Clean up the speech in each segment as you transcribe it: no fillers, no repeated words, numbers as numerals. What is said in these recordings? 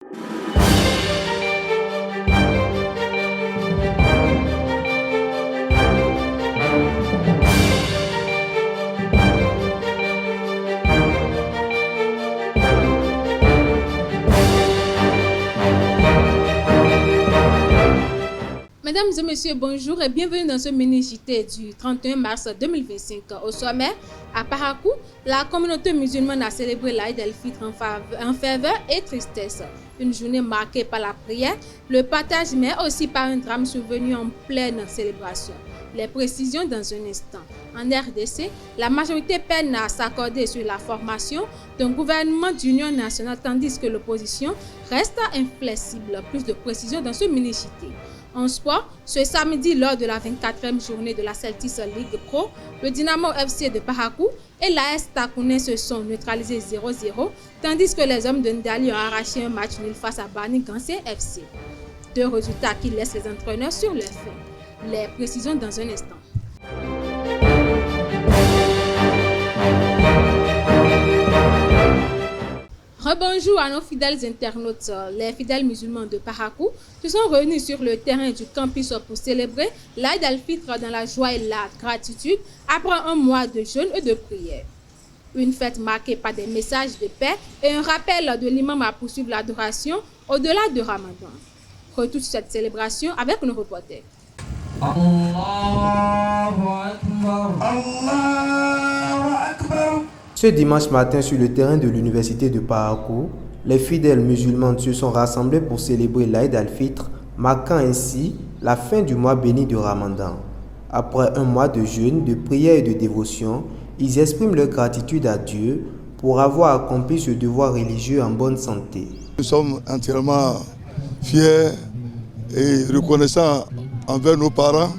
Mesdames et messieurs, bonjour et bienvenue dans ce mini-JT du 31 mars 2025. Au sommet, à Parakou, la communauté musulmane a célébré l'Aïd el-Fitr en ferveur et tristesse. Une journée marquée par la prière, le partage, mais aussi par un drame survenu en pleine célébration. Les précisions dans un instant. En RDC, la majorité peine à s'accorder sur la formation d'un gouvernement d'union nationale tandis que l'opposition reste inflexible. Plus de précisions dans ce mini-JT. En sport, ce samedi, lors de la 24e journée de la Celtics League Pro, le Dynamo FC de Parakou et l'AS Takouné se sont neutralisés 0-0, tandis que les hommes de Ndali ont arraché un match nul face à Bani Gansé FC. Deux résultats qui laissent les entraîneurs sur leur faim. Les précisions dans un instant. Rebonjour à nos fidèles internautes. Les fidèles musulmans de Parakou se sont réunis sur le terrain du campus pour célébrer l'Aïd el-Fitr dans la joie et la gratitude après un mois de jeûne et de prière. Une fête marquée par des messages de paix et un rappel de l'imam à poursuivre l'adoration au-delà de Ramadan. Retour sur cette célébration avec nos reporters. Allahu Akbar. Allahu Akbar. Ce dimanche matin, sur le terrain de l'université de Parakou, les fidèles musulmans se sont rassemblés pour célébrer l'Aïd el-Fitr, marquant ainsi la fin du mois béni de Ramadan. Après un mois de jeûne, de prière et de dévotion, ils expriment leur gratitude à Dieu pour avoir accompli ce devoir religieux en bonne santé. Nous sommes entièrement fiers et reconnaissants envers nos parents,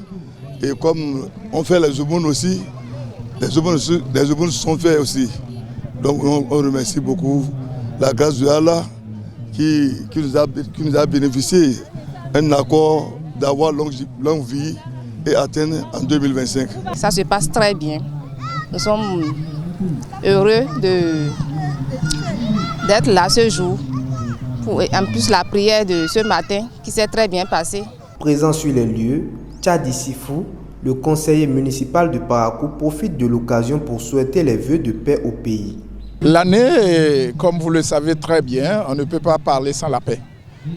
et comme on fait les aumônes aussi, les aumônes sont faits aussi. Donc on remercie beaucoup la grâce de Allah qui nous a bénéficié un accord d'avoir longue vie et atteindre en 2025. Ça se passe très bien. Nous sommes heureux d'être là ce jour. En plus la prière de ce matin qui s'est très bien passée. Présent sur les lieux, Tchadi Sifou, le conseiller municipal de Parakou, profite de l'occasion pour souhaiter les vœux de paix au pays. L'année, comme vous le savez très bien, on ne peut pas parler sans la paix.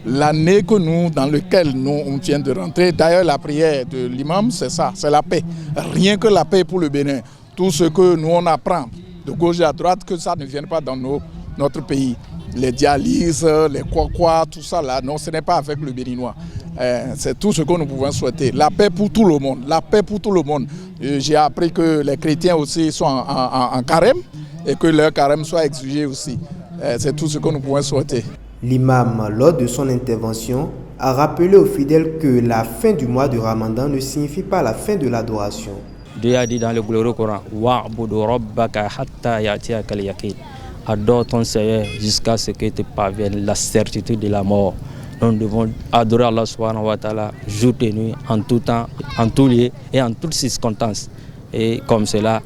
L'année dans laquelle on vient de rentrer, d'ailleurs la prière de l'imam, c'est ça, c'est la paix. Rien que la paix pour le Bénin. Tout ce que nous on apprend de gauche à droite, que ça ne vienne pas dans notre pays. Les dialyses, les quoi, tout ça là, non, ce n'est pas avec le Béninois. C'est tout ce que nous pouvons souhaiter. La paix pour tout le monde, la paix pour tout le monde. J'ai appris que les chrétiens aussi sont en carême et que leur carême soit exigé aussi. C'est tout ce que nous pouvons souhaiter. L'imam, lors de son intervention, a rappelé aux fidèles que la fin du mois de Ramadan ne signifie pas la fin de l'adoration. Dieu a dit dans le glorieux Coran, wa'budu rabbaka hatta ya'tiyakal yaqin. Adore ton Seigneur jusqu'à ce que te parvienne la certitude de la mort. Nous devons adorer Allah subhanahu wa ta'ala jour et nuit, en tout temps, en tout lieu et en toutes circonstances. Et comme cela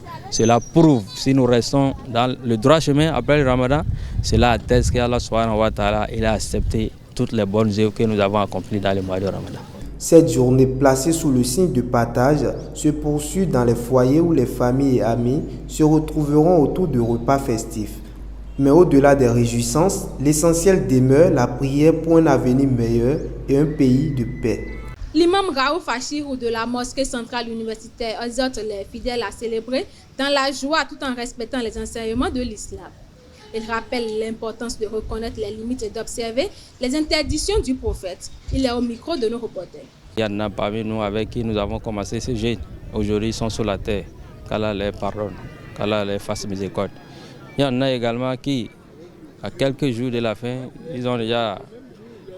prouve, si nous restons dans le droit chemin après le Ramadan, cela atteste qu'Allah subhanahu wa ta'ala il a accepté toutes les bonnes œuvres que nous avons accomplies dans le mois de Ramadan. Cette journée placée sous le signe de partage se poursuit dans les foyers où les familles et amis se retrouveront autour de repas festifs. Mais au-delà des réjouissances, l'essentiel demeure la prière pour un avenir meilleur et un pays de paix. L'imam Raouf Achirou de la mosquée centrale universitaire exhorte les fidèles à célébrer dans la joie tout en respectant les enseignements de l'islam. Il rappelle l'importance de reconnaître les limites et d'observer les interdictions du prophète. Il est au micro de nos reporters. Il y en a parmi nous avec qui nous avons commencé ce jeûne. Aujourd'hui, ils sont sur la terre. Qu'Allah les pardonne, qu'Allah les fasse miséricorde. Il y en a également qui, à quelques jours de la fin, ils ont déjà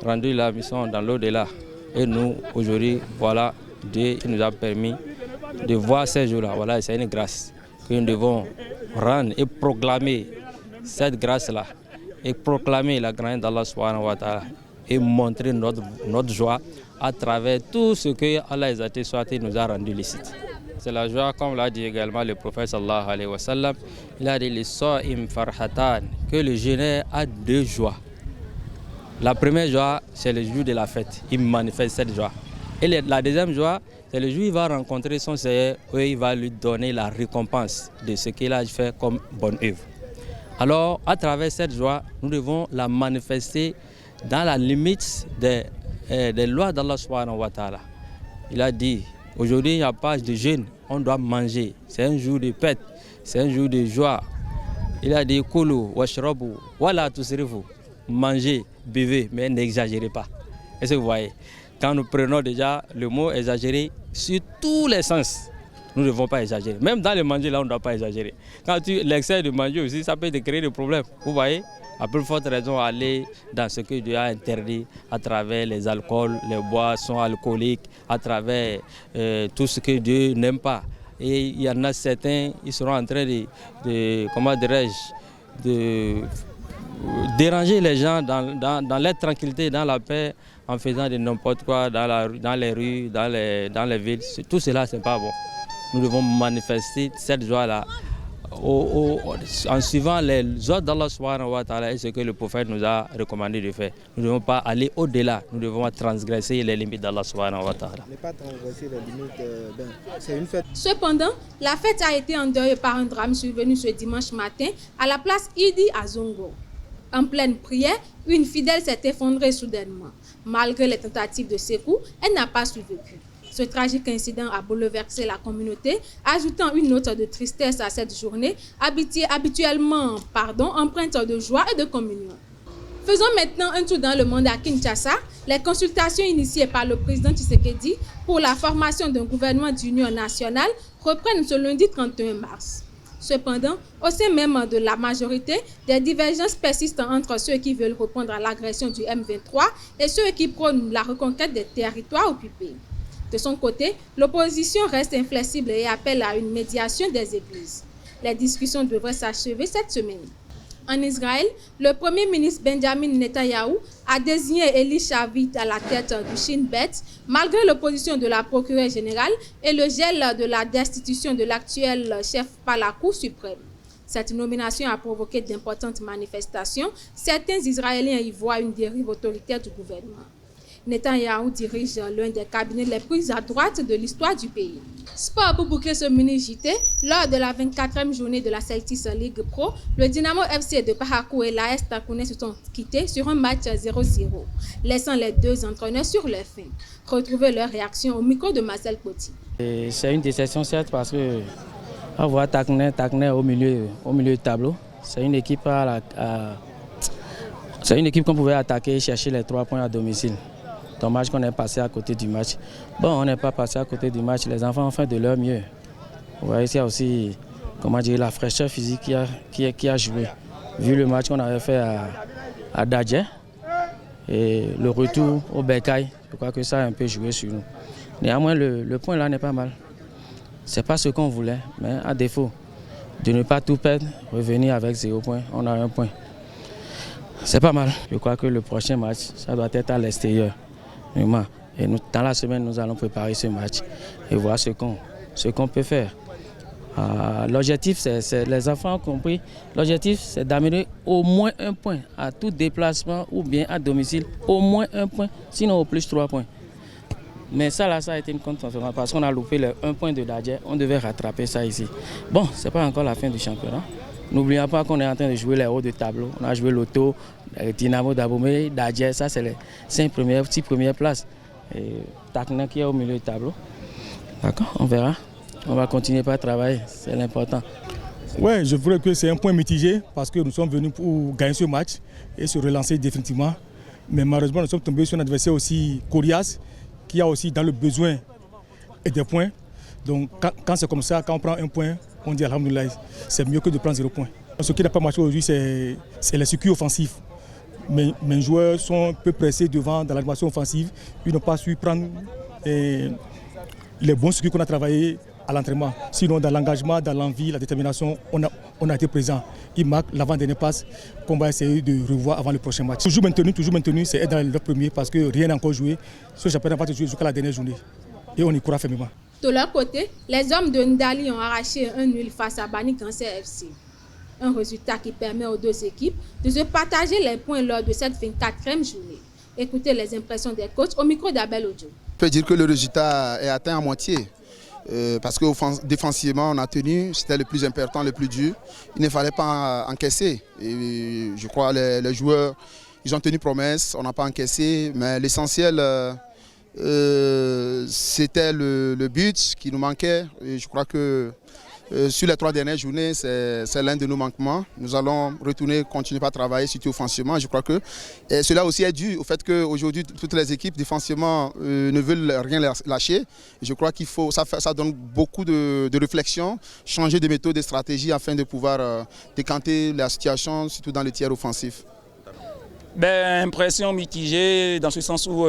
rendu la mission dans l'au-delà. Et nous, aujourd'hui, voilà, Dieu nous a permis de voir ces jours-là. Voilà, c'est une grâce que nous devons rendre et proclamer cette grâce-là. Et proclamer la grâce d'Allah subhanahu wa ta'ala. Et montrer notre joie à travers tout ce que Allah nous a rendu licite. C'est la joie, comme l'a dit également le prophète sallallahu alayhi wa sallam. Il a dit le sa'im farhatan, que le jeûneur a deux joies. La première joie, c'est le jour de la fête. Il manifeste cette joie. Et la deuxième joie, c'est le jour où il va rencontrer son Seigneur, où il va lui donner la récompense de ce qu'il a fait comme bonne œuvre. Alors, à travers cette joie, nous devons la manifester dans la limite des lois d'Allah subhanahu wa ta'ala. Il a dit, aujourd'hui, il n'y a pas de jeûne, on doit manger. C'est un jour de fête, c'est un jour de joie. Il a dit, Koulou, washrabu, wala tusrifu. Mangez, buvez, mais n'exagérez pas. Est-ce que vous voyez? Quand nous prenons déjà le mot exagérer sur tous les sens, nous ne devons pas exagérer. Même dans le manger, là, on ne doit pas exagérer. Quand l'excès de manger aussi, ça peut te créer des problèmes. Vous voyez? À plus forte raison, aller dans ce que Dieu a interdit à travers les alcools, les boissons alcooliques, à travers tout ce que Dieu n'aime pas. Et il y en a certains, ils seront en train comment dirais-je, de déranger les gens dans leur tranquillité, dans la paix, en faisant de n'importe quoi dans les rues, dans les villes. Tout cela, ce n'est pas bon. Nous devons manifester cette joie-là en suivant les ordres d'Allah subhanahu wa ta'ala et ce que le prophète nous a recommandé de faire. Nous ne devons pas aller au-delà, nous devons transgresser les limites d'Allah subhanahu wa ta'ala. Ne pas transgresser les limites, c'est une fête. Cependant, la fête a été endeuillée par un drame survenu ce dimanche matin à la place Idi à Zongo. En pleine prière, une fidèle s'est effondrée soudainement. Malgré les tentatives de secours, elle n'a pas survécu. Ce tragique incident a bouleversé la communauté, ajoutant une note de tristesse à cette journée, habituellement empreinte de joie et de communion. Faisons maintenant un tour dans le monde à Kinshasa. Les consultations initiées par le président Tshisekedi pour la formation d'un gouvernement d'union nationale reprennent ce lundi 31 mars. Cependant, au sein même de la majorité, des divergences persistent entre ceux qui veulent répondre à l'agression du M23 et ceux qui prônent la reconquête des territoires occupés. De son côté, l'opposition reste inflexible et appelle à une médiation des églises. Les discussions devraient s'achever cette semaine. En Israël, le Premier ministre Benjamin Netanyahou a désigné Eli Shavit à la tête du Shin Bet, malgré l'opposition de la procureure générale et le gel de la destitution de l'actuel chef par la Cour suprême. Cette nomination a provoqué d'importantes manifestations. Certains Israéliens y voient une dérive autoritaire du gouvernement. Netanyahou dirige l'un des cabinets les plus à droite de l'histoire du pays. Sport pour boucler ce mini-JT, lors de la 24e journée de la Celtics League Pro, le Dynamo FC de Pahakou et l'AS Takounais se sont quittés sur un match 0-0, laissant les deux entraîneurs sur leur faim. Retrouvez leur réaction au micro de Marcel Coty. C'est une déception certes parce que on voit Takounais au milieu du tableau. C'est une équipe qu'on pouvait attaquer et chercher les 3 points à domicile. Dommage qu'on est passé à côté du match. Bon, on n'est pas passé à côté du match. Les enfants ont fait de leur mieux. Vous voyez, il y a aussi, la fraîcheur physique qui a joué. Vu le match qu'on avait fait à Dadje et le retour au Bercail, je crois que ça a un peu joué sur nous. Néanmoins, le point là n'est pas mal. Ce n'est pas ce qu'on voulait, mais à défaut de ne pas tout perdre, revenir avec 0 point, on a 1 point. C'est pas mal. Je crois que le prochain match, ça doit être à l'extérieur. Et dans la semaine, nous allons préparer ce match et voir ce qu'on peut faire. L'objectif, c'est les enfants ont compris, l'objectif c'est d'amener au moins 1 point à tout déplacement ou bien à domicile, au moins 1 point, sinon au plus 3 points. Mais ça a été une contre-transformation parce qu'on a loupé le 1 point de Dadje, on devait rattraper ça ici. Bon, ce n'est pas encore la fin du championnat. N'oublions pas qu'on est en train de jouer les hauts de tableau. On a joué l'Auto, Dynamo d'Abomey, Dadje, ça c'est les 6 premières places. Et Takounais qui est au milieu du tableau. D'accord, on verra. On va continuer par travailler, c'est l'important. Oui, je voudrais que c'est un point mitigé parce que nous sommes venus pour gagner ce match et se relancer définitivement. Mais malheureusement, nous sommes tombés sur un adversaire aussi coriace qui a aussi dans le besoin et des points. Donc quand c'est comme ça, quand on prend 1 point, on dit alhamdoulilah, c'est mieux que de prendre 0 point. Ce qui n'a pas marché aujourd'hui, c'est les circuits offensifs. Mes joueurs sont un peu pressés devant dans l'animation offensive. Ils n'ont pas su prendre les bons circuits qu'on a travaillé à l'entraînement. Sinon, dans l'engagement, dans l'envie, la détermination, on a été présent. Ils marquent l'avant-dernier passe qu'on va essayer de revoir avant le prochain match. Toujours maintenu, c'est être dans le premier parce que rien n'a encore joué. Ce championnat va se jouer jusqu'à la dernière journée. Et on y croit fermement. De leur côté, les hommes de Ndali ont arraché un nul face à Bani Cancer FC. Un résultat qui permet aux deux équipes de se partager les points lors de cette 24e journée. Écoutez les impressions des coachs au micro d'Abel Ojo. Je peux dire que le résultat est atteint à moitié. Parce que défensivement, on a tenu, c'était le plus important, le plus dur. Il ne fallait pas encaisser. Et je crois que les joueurs, ils ont tenu promesse, on n'a pas encaissé. Mais l'essentiel, c'était le but qui nous manquait. Et je crois que sur les 3 dernières journées, c'est l'un de nos manquements. Nous allons retourner, continuer à travailler, surtout offensivement. Je crois que cela aussi est dû au fait qu'aujourd'hui, toutes les équipes défensivement ne veulent rien lâcher. Je crois qu'il faut, ça donne beaucoup de réflexion, changer de méthode, de stratégie afin de pouvoir décanter la situation, surtout dans le tiers offensif. Impression mitigée dans ce sens où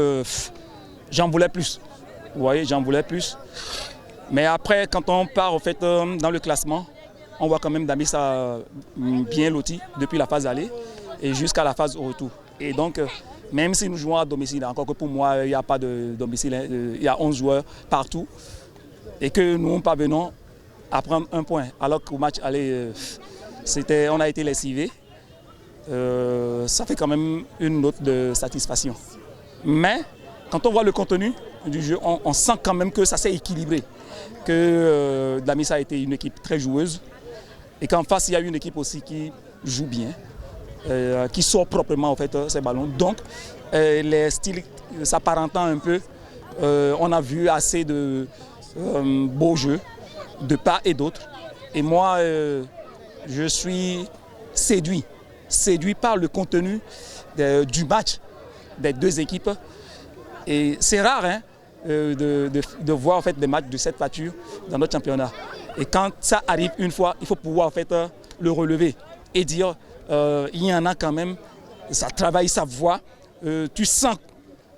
j'en voulais plus. Vous voyez, j'en voulais plus. Mais après, quand on part dans le classement, on voit quand même Damissa bien loti depuis la phase aller et jusqu'à la phase au retour. Et donc, même si nous jouons à domicile, encore que pour moi, il n'y a pas de domicile, il y a 11 joueurs partout, et que nous parvenons à prendre un point, alors qu'au match aller, on a été lessivés, ça fait quand même une note de satisfaction. Mais quand on voit le contenu du jeu, on sent quand même que ça s'est équilibré. Que Damissa a été une équipe très joueuse et qu'en face il y a une équipe aussi qui joue bien, qui sort proprement ses ballons. Donc les styles s'apparentant un peu, on a vu assez de beaux jeux de part et d'autre. Et moi je suis séduit par le contenu du match des deux équipes. Et c'est rare de voir des matchs de cette facture dans notre championnat. Et quand ça arrive une fois, il faut pouvoir le relever et dire il y en a quand même, ça travaille sa voix, tu sens,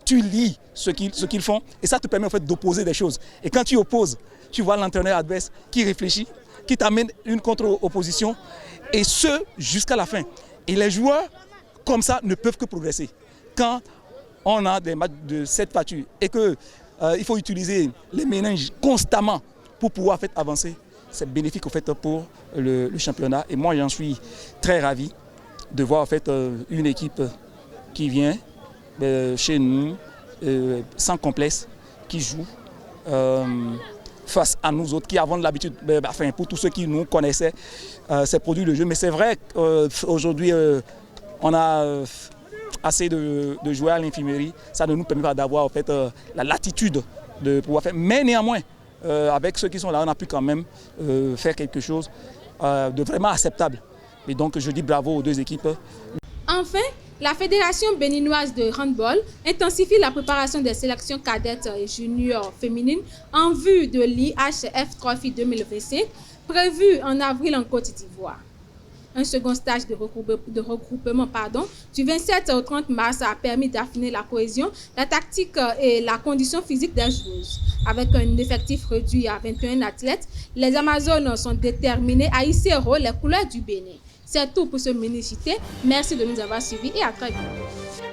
tu lis ce qu'ils font et ça te permet d'opposer des choses. Et quand tu opposes, tu vois l'entraîneur adverse qui réfléchit, qui t'amène une contre-opposition et ce jusqu'à la fin. Et les joueurs comme ça ne peuvent que progresser. Quand on a des matchs de cette facture et que il faut utiliser les méninges constamment pour pouvoir avancer. C'est bénéfique pour le championnat. Et moi, j'en suis très ravi de voir une équipe qui vient chez nous sans complexe, qui joue face à nous autres qui avons l'habitude, pour tous ceux qui nous connaissaient, ces produits de jeu. Mais c'est vrai qu'aujourd'hui, on a assez de joueurs à l'infirmerie, ça ne nous permet pas d'avoir la latitude de pouvoir faire. Mais néanmoins, avec ceux qui sont là, on a pu quand même faire quelque chose de vraiment acceptable. Et donc je dis bravo aux deux équipes. Enfin, la Fédération béninoise de handball intensifie la préparation des sélections cadettes et juniors féminines en vue de l'IHF Trophy 2025, prévu en avril en Côte d'Ivoire. Un second stage de regroupement du 27 au 30 mars a permis d'affiner la cohésion, la tactique et la condition physique des joueuses. Avec un effectif réduit à 21 athlètes, les Amazones sont déterminées à hisser haut les couleurs du Bénin. C'est tout pour ce mini-JT. Merci de nous avoir suivis et à très bientôt.